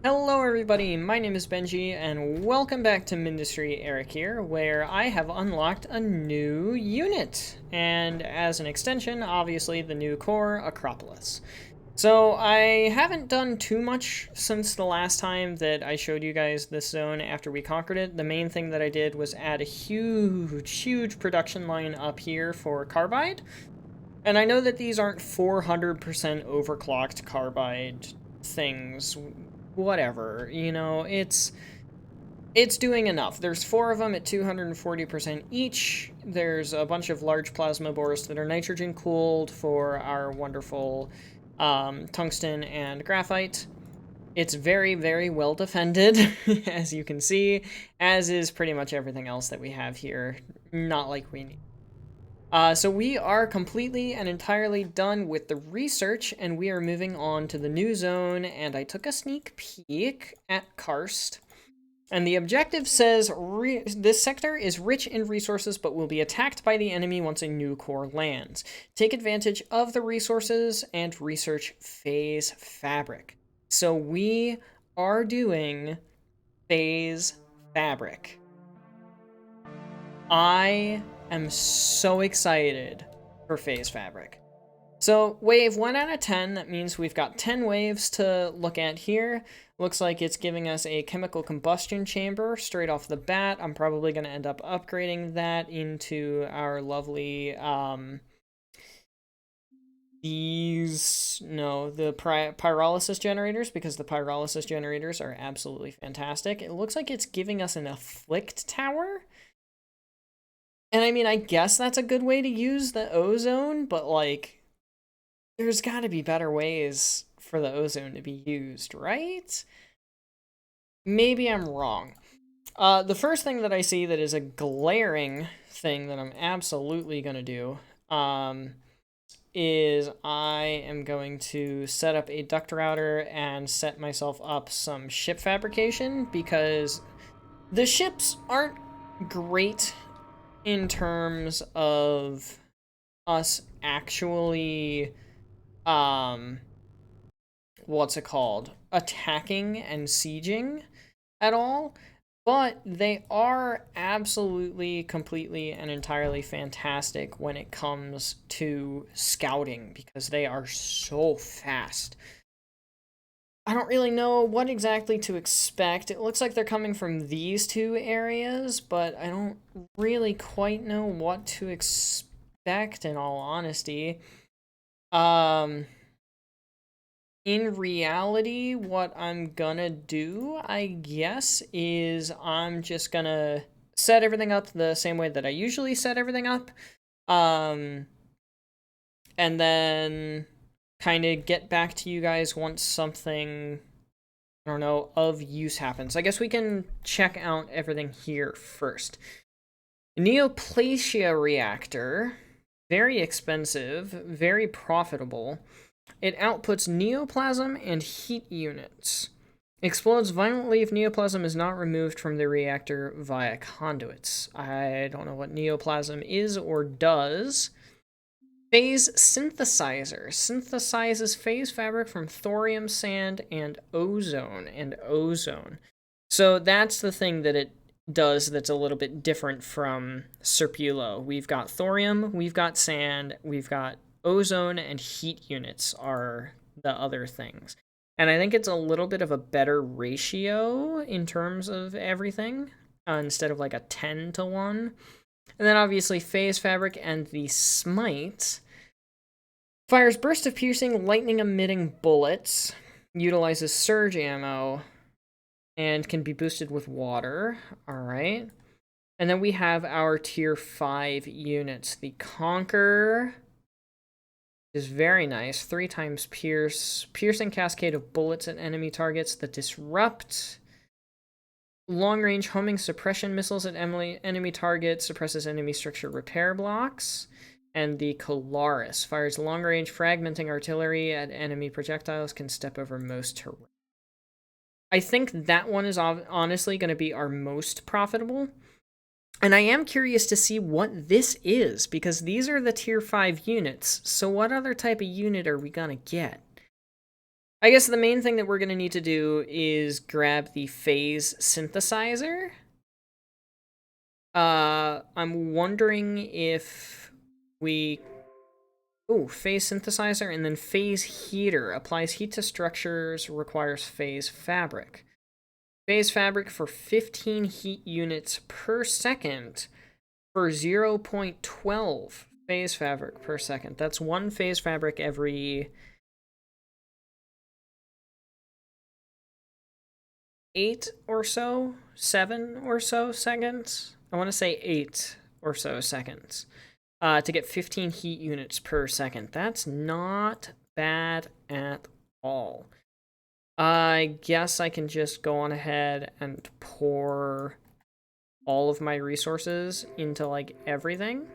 Hello everybody, my name is Benji, and welcome back to Mindustry Erekir, where I have unlocked a new unit, and as an extension, obviously the new core, Acropolis. So I haven't done too much since the last time that I showed you guys this zone after we conquered it. The main thing that I did was add a huge production line up here for Carbide, and I know that these aren't 400% overclocked Carbide things, whatever, it's doing enough. There's 4 of them at 240% each. There's a bunch of large plasma bores that are nitrogen cooled for our wonderful tungsten and graphite. It's very well defended, as you can see, as is pretty much everything else that we have here. Not like we need. So we are completely and entirely done with the research, and we are moving on to the new zone, and I took a sneak peek at Karst. And the objective says, this sector is rich in resources, but will be attacked by the enemy once a new core lands. Take advantage of the resources and research phase fabric. So we are doing phase fabric. I am so excited for phase fabric. So wave 1 out of 10, that means we've got 10 waves to look at here. Looks like it's giving us a chemical combustion chamber straight off the bat. I'm probably going to end up upgrading that into our lovely, the pyrolysis generators, because the pyrolysis generators are absolutely fantastic. It looks like it's giving us an afflict tower. And I mean, I guess that's a good way to use the ozone, but like, there's got to be better ways for the ozone to be used, right? Maybe I'm wrong. The first thing that I see that is a glaring thing that I'm absolutely going to do is I am going to set up a duct router and set myself up some ship fabrication, because the ships aren't great in terms of us actually what's it called, attacking and sieging at all, but they are absolutely, completely, and entirely fantastic when it comes to scouting, because they are so fast. I don't really know what exactly to expect. It looks like they're coming from these two areas, but I don't really quite know what to expect, in all honesty. In reality, what I'm gonna do, I guess, is I'm just gonna set everything up the same way that I usually set everything up. And then kind of get back to you guys once something, I don't know, of use happens. I guess we can check out everything here first. Neoplasia reactor, very expensive, very profitable. It outputs neoplasm and heat units. Explodes violently if neoplasm is not removed from the reactor via conduits. I don't know what neoplasm is or does. Phase synthesizer. Synthesizes phase fabric from thorium sand and ozone. So that's the thing that it does that's a little bit different from Serpulo. We've got thorium, we've got sand, we've got ozone, and heat units are the other things. And I think it's a little bit of a better ratio in terms of everything, instead of like a 10-to-1. And then obviously phase fabric and the smite. Fires burst of piercing, lightning emitting bullets. Utilizes surge ammo. And can be boosted with water. Alright. And then we have our tier 5 units. The Conquer is very nice. 3 times pierce. Piercing cascade of bullets at enemy targets. The Disrupt. Long-range homing suppression missiles at enemy targets. Suppresses enemy structure repair blocks. And the Colaris. Fires long-range fragmenting artillery at enemy projectiles. Can step over most terrain. I think that one is honestly going to be our most profitable. And I am curious to see what this is, because these are the tier 5 units. So what other type of unit are we going to get? I guess the main thing that we're going to need to do is grab the phase synthesizer. I'm wondering if we... Ooh, phase synthesizer and then phase heater. Applies heat to structures, requires phase fabric. Phase fabric for 15 heat units per second for 0.12 phase fabric per second. That's one phase fabric every 8 or so, 7 or so seconds. I want to say 8 or so seconds to get 15 heat units per second. That's not bad at all. I guess I can just go on ahead and pour all of my resources into like everything.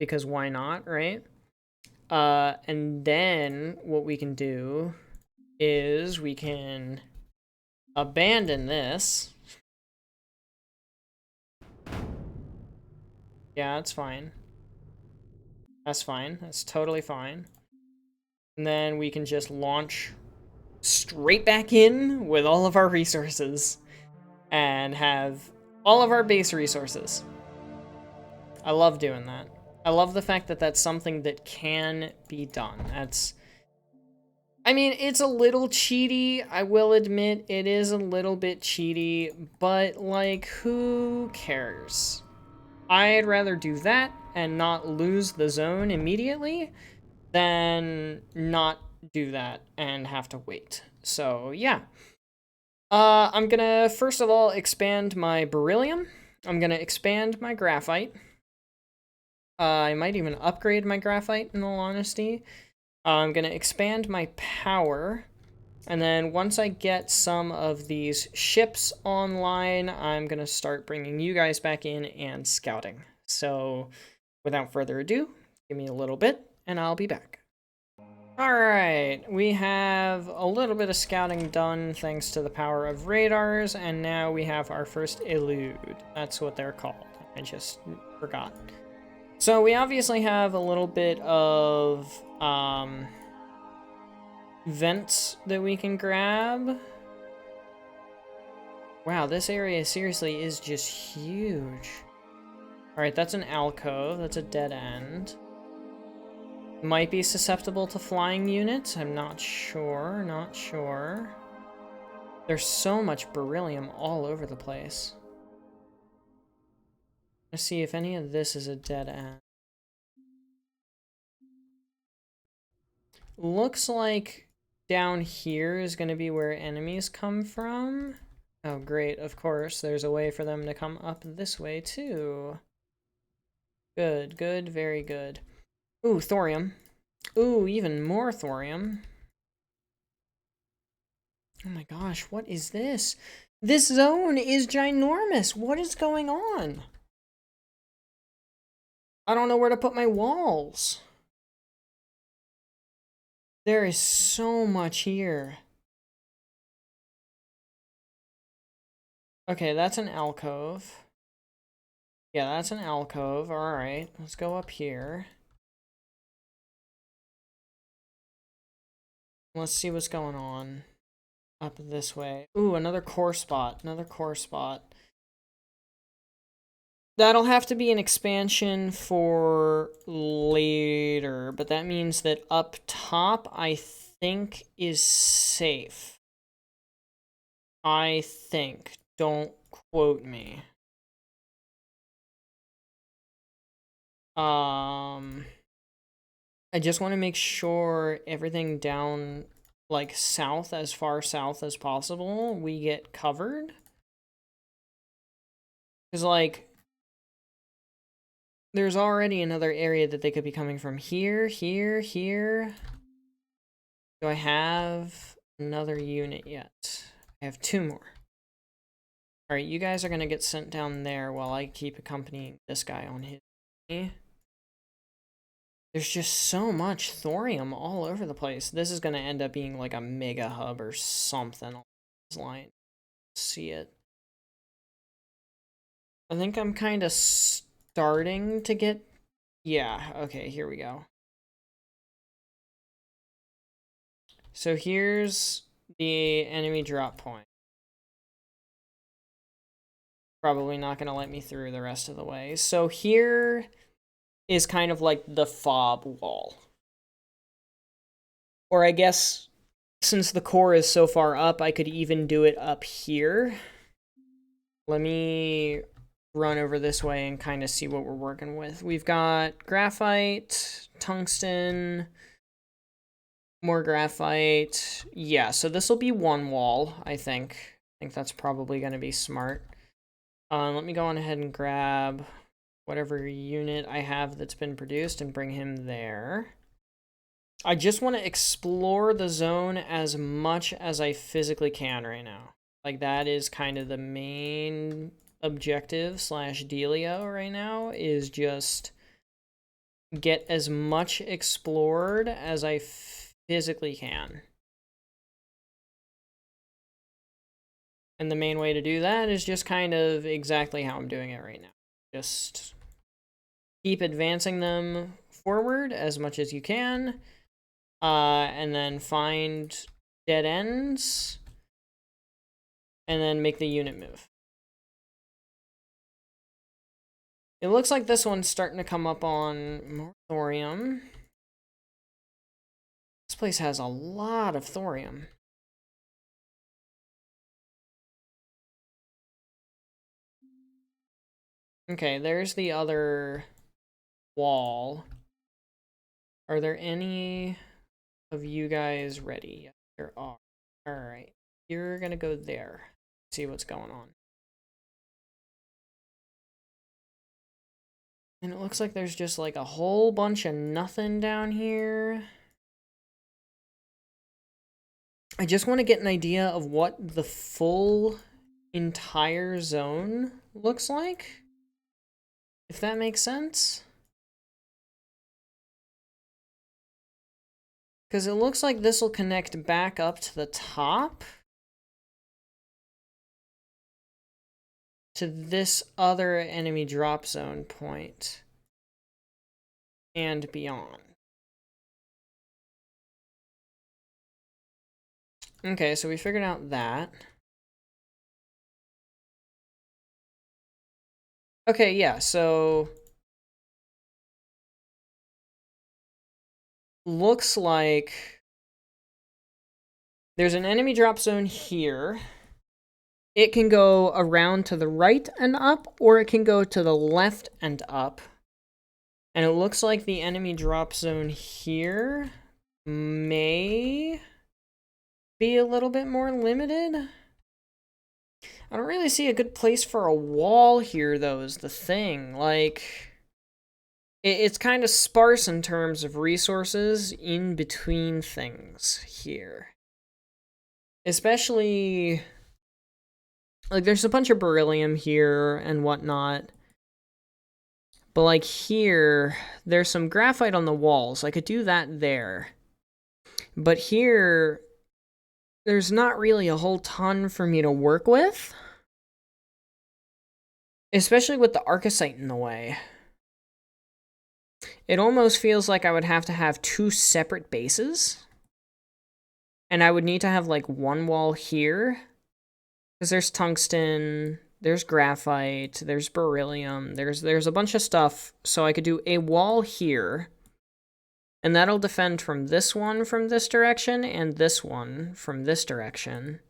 Because why not, right? And then what we can do is we can abandon this. Yeah, it's fine. That's fine. That's totally fine. And then we can just launch straight back in with all of our resources and have all of our base resources. I love doing that. I love the fact that that's something that can be done. I mean, it's a little cheaty, I will admit. It is a little bit cheaty, but, like, who cares? I'd rather do that and not lose the zone immediately than not do that and have to wait. So, yeah. I'm gonna, first of all, expand my beryllium. I'm gonna expand my graphite. I might even upgrade my graphite, in all honesty. I'm going to expand my power, and then once I get some of these ships online, I'm going to start bringing you guys back in and scouting. So, without further ado, give me a little bit, and I'll be back. Alright, we have a little bit of scouting done thanks to the power of radars, and now we have our first elude. That's what they're called. I just forgot. So we obviously have a little bit of vents that we can grab. Wow, this area seriously is just huge. Alright, that's an alcove. That's a dead end. Might be susceptible to flying units. I'm not sure. Not sure. There's so much beryllium all over the place. Let's see if any of this is a dead end. Looks like down here is going to be where enemies come from. Oh, great. Of course, there's a way for them to come up this way, too. Good, good, very good. Ooh, thorium. Ooh, even more thorium. Oh my gosh, what is this? This zone is ginormous. What is going on? I don't know where to put my walls. There is so much here. Okay, that's an alcove. Yeah, that's an alcove. Alright, let's go up here. Let's see what's going on up this way. Ooh, another core spot. Another core spot. That'll have to be an expansion for later, but that means that up top, I think, is safe. I think. Don't quote me. I just want to make sure everything down, like, south, as far south as possible, we get covered. Because, like, there's already another area that they could be coming from. Here, here, here. Do I have another unit yet? I have 2 more. Alright, you guys are going to get sent down there while I keep accompanying this guy on his journey. There's just so much thorium all over the place. This is going to end up being like a mega hub or something along this line. See it. I think I'm kind of starting to get... Yeah, okay, here we go. So here's the enemy drop point. Probably not going to let me through the rest of the way. So here is kind of like the fob wall. Or I guess since the core is so far up, I could even do it up here. Let me run over this way and kind of see what we're working with. We've got graphite, tungsten, more graphite. Yeah, so this will be one wall, I think. I think that's probably going to be smart. Let me go on ahead and grab whatever unit I have that's been produced and bring him there. I just want to explore the zone as much as I physically can right now. Like, that is kind of the main objective slash dealio right now, is just get as much explored as I physically can. And the main way to do that is just kind of exactly how I'm doing it right now. Just keep advancing them forward as much as you can, and then find dead ends, and then make the unit move. It looks like this one's starting to come up on more thorium. This place has a lot of thorium. Okay, there's the other wall. Are there any of you guys ready? Yes, there are. Alright, you're gonna go there. See what's going on. And it looks like there's just like a whole bunch of nothing down here. I just want to get an idea of what the full entire zone looks like, if that makes sense. Because it looks like this will connect back up to the top to this other enemy drop zone point and beyond. Okay, so we figured out that. Okay, yeah, so looks like there's an enemy drop zone here. It can go around to the right and up, or it can go to the left and up. And it looks like the enemy drop zone here may be a little bit more limited. I don't really see a good place for a wall here, though, is the thing. Like, it's kind of sparse in terms of resources in between things here. Especially, like, there's a bunch of beryllium here and whatnot. But, like, here, there's some graphite on the walls. I could do that there. But here, there's not really a whole ton for me to work with. Especially with the arcosite in the way. It almost feels like I would have to have two separate bases. And I would need to have, like, one wall here. Because there's tungsten, there's graphite, there's beryllium, there's a bunch of stuff. So I could do a wall here. And that'll defend from this one from this direction, and this one from this direction.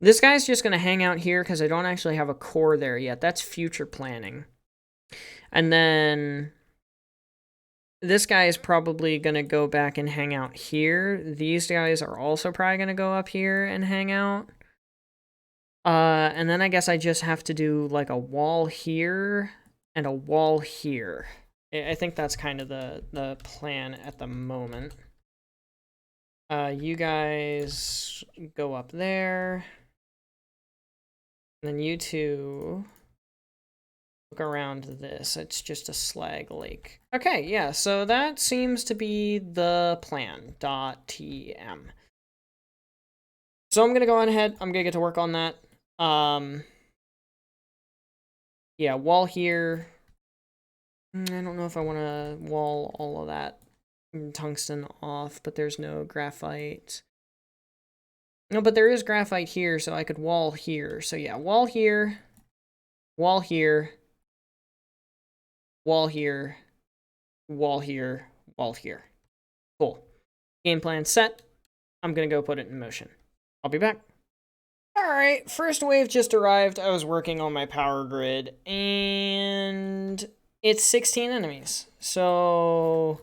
This guy's just going to hang out here because I don't actually have a core there yet. That's future planning. And then this guy is probably going to go back and hang out here. These guys are also probably going to go up here and hang out. And then I guess I just have to do like a wall here and a wall here. I think that's kind of the plan at the moment. You guys go up there. And then you two look around this. It's just a slag lake. Okay, yeah, so that seems to be the plan. .tm. So I'm going to go on ahead. I'm going to get to work on that. Yeah, wall here. I don't know if I want to wall all of that Tungsten off, but there's no graphite. No, but there is graphite here, so I could wall here. So yeah, wall here, wall here, wall here, wall here, wall here. Cool. Game plan set. I'm gonna go put it in motion. I'll be back. Alright, first wave just arrived. I was working on my power grid, and it's 16 enemies. So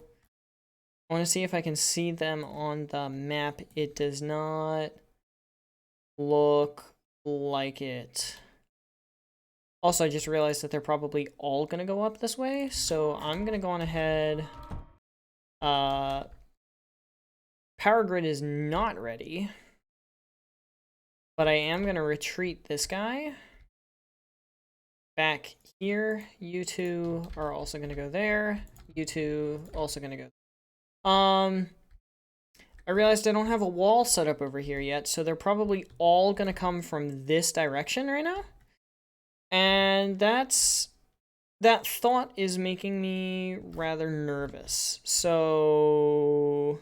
I want to see if I can see them on the map. It does not look like it. Also, I just realized that they're probably all going to go up this way, so I'm going to go on ahead. Power grid is not ready, but I am going to retreat this guy back here. You two are also going to go there. You two also going to go. I realized I don't have a wall set up over here yet, so they're probably all going to come from this direction right now. And that thought is making me rather nervous. So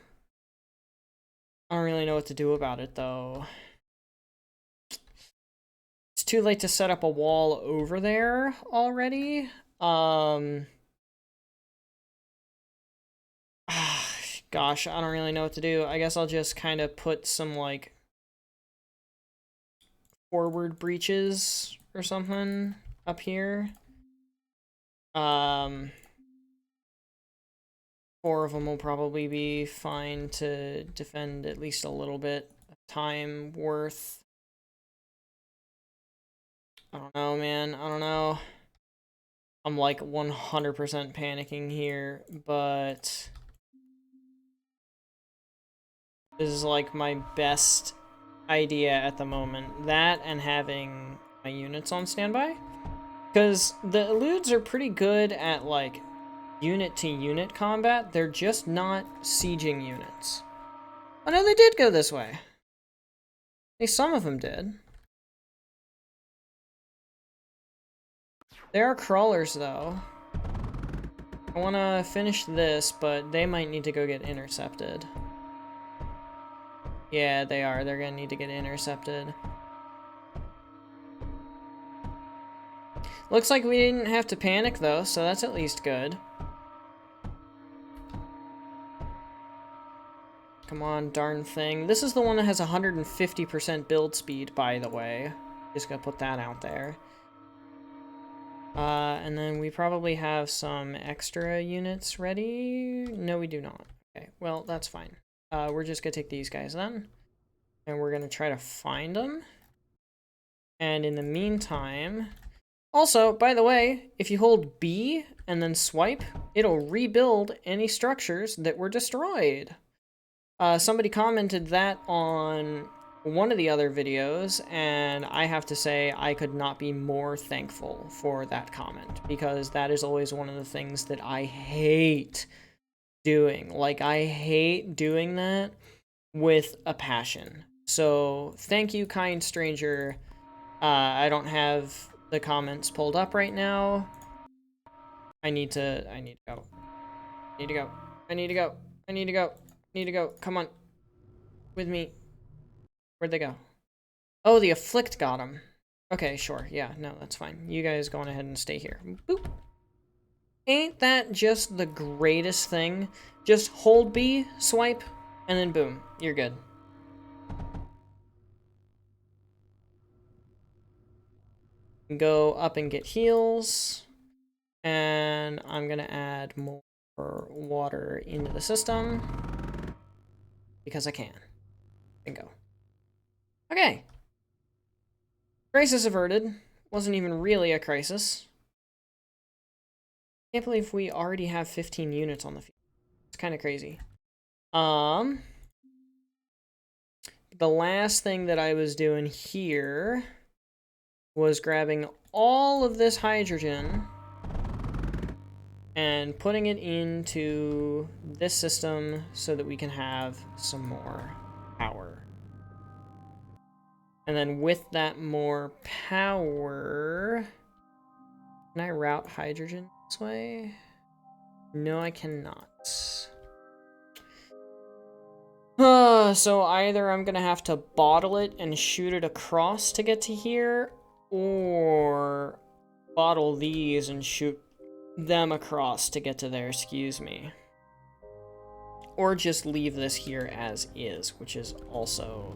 I don't really know what to do about it, though. It's too late to set up a wall over there already. Gosh, I don't really know what to do. I guess I'll just kind of put some, like, forward breaches or something up here. 4 of them will probably be fine to defend at least a little bit of time worth. I don't know, man. I don't know. I'm like 100% panicking here, but this is like my best idea at the moment. That and having my units on standby. Because the eludes are pretty good at, like, unit-to-unit combat. They're just not sieging units. Oh, no, they did go this way. At least some of them did. There are crawlers, though. I want to finish this, but they might need to go get intercepted. Yeah, they are. They're going to need to get intercepted. Looks like we didn't have to panic, though, so that's at least good. Come on, darn thing. This is the one that has 150% build speed, by the way. Just gonna put that out there. And then we probably have some extra units ready. No, we do not. Okay, well, that's fine. We're just gonna take these guys then. And we're gonna try to find them. And in the meantime... Also, by the way, if you hold B and then swipe, it'll rebuild any structures that were destroyed. Somebody commented that on one of the other videos, and I have to say I could not be more thankful for that comment, because that is always one of the things that I hate doing. Like, I hate doing that with a passion. So, thank you, kind stranger. I don't have the comments pulled up right now. I need to go. I need to go. I need to go. I need to go. I need to go. Come on. With me. Where'd they go? Oh, the Afflict got him. Okay, sure. Yeah, no, that's fine. You guys go on ahead and stay here. Boop. Ain't that just the greatest thing? Just hold B, swipe, and then boom. You're good. Go up and get heals. And I'm gonna add more water into the system. Because I can. Bingo. Okay. Crisis averted. Wasn't even really a crisis. Can't believe we already have 15 units on the field. It's kind of crazy. The last thing that I was doing here was grabbing all of this hydrogen and putting it into this system so that we can have some more power. And then with that more power... Can I route hydrogen this way? No, I cannot. So either I'm gonna have to bottle it and shoot it across to get to here, or bottle these and shoot them across to get to there, excuse me. Or just leave this here as is, which is also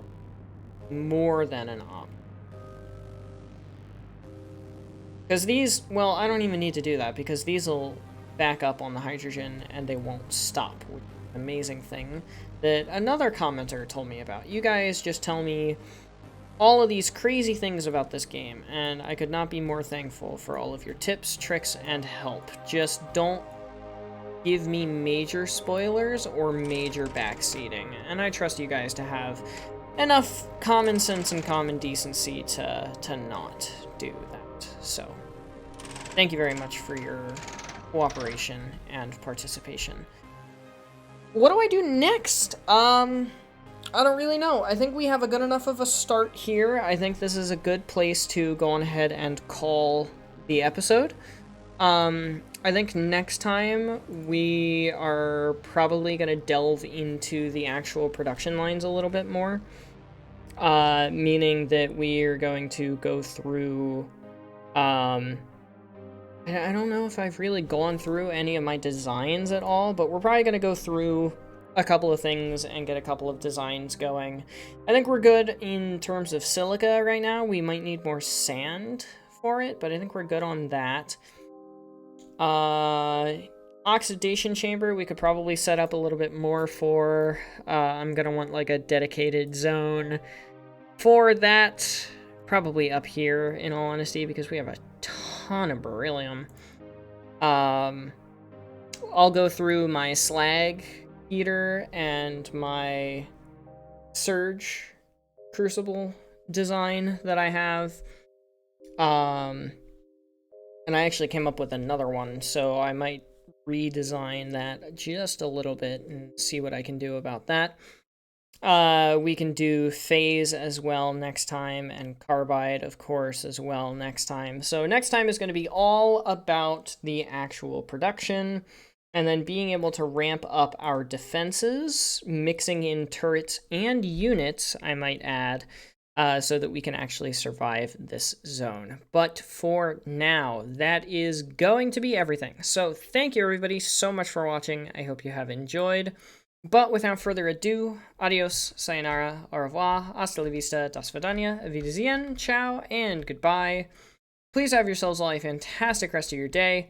more than an option. Because these, well, I don't even need to do that, because these will back up on the hydrogen and they won't stop, which is an amazing thing that another commenter told me about. You guys just tell me all of these crazy things about this game, and I could not be more thankful for all of your tips, tricks, and help. Just don't give me major spoilers or major backseating, and I trust you guys to have enough common sense and common decency to not do that. So, thank you very much for your cooperation and participation. What do I do next? I don't really know. I think we have a good enough of a start here. I think this is a good place to go on ahead and call the episode. I think next time we are probably going to delve into the actual production lines a little bit more. Meaning that we're going to go through, I don't know if I've really gone through any of my designs at all, but we're probably going to go through a couple of things and get a couple of designs going. I think we're good in terms of silica right now. We might need more sand for it, but I think we're good on that. Oxidation chamber, we could probably set up a little bit more for, I'm gonna want like a dedicated zone for that, probably up here in all honesty, because we have a ton of beryllium. I'll go through my slag heater and my surge crucible design that I have. And I actually came up with another one, so I might redesign that just a little bit and see what I can do about that. We can do phase as well next time, and carbide, of course, as well next time. So next time is going to be all about the actual production, and then being able to ramp up our defenses, mixing in turrets and units, I might add, so that we can actually survive this zone. But for now, that is going to be everything. So thank you everybody so much for watching. I hope you have enjoyed. But without further ado, adios, sayonara, au revoir, hasta la vista, das vidania, wiedersehen, ciao, and goodbye. Please have yourselves all a fantastic rest of your day.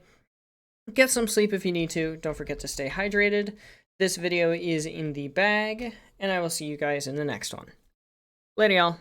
Get some sleep if you need to. Don't forget to stay hydrated. This video is in the bag, and I will see you guys in the next one. Later, y'all.